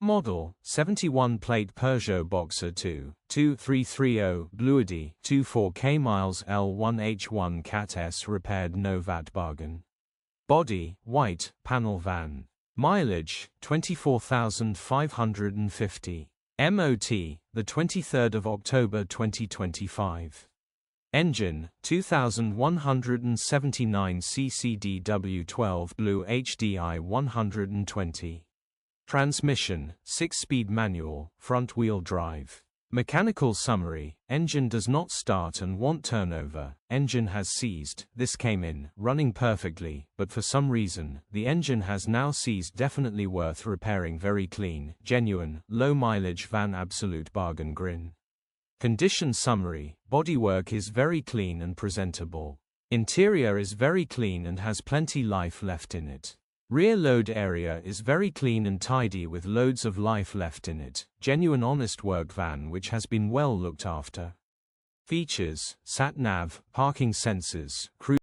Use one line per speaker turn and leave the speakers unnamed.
Model, 71 plate Peugeot Boxer 2.2330 BlueHDi, 24k miles L1H1 Cat S repaired no VAT bargain. Body, white, panel van. Mileage, 24,550. MOT, the 23rd of October 2025. Engine, 2179 cc/dw12 BlueHDi 120. Transmission, 6-speed manual, front-wheel drive. Mechanical summary: engine does not start and want turnover. Engine has seized. This came in, running perfectly, but for some reason, the engine has now seized. Definitely worth repairing. Very clean, genuine, low mileage van. Absolute bargain. Grin. Condition summary: bodywork is very clean and presentable. Interior is very clean and has plenty life left in it. Rear load area is very clean and tidy with loads of life left in it. Genuine honest work van which has been well looked after. Features: sat nav, parking sensors, cruise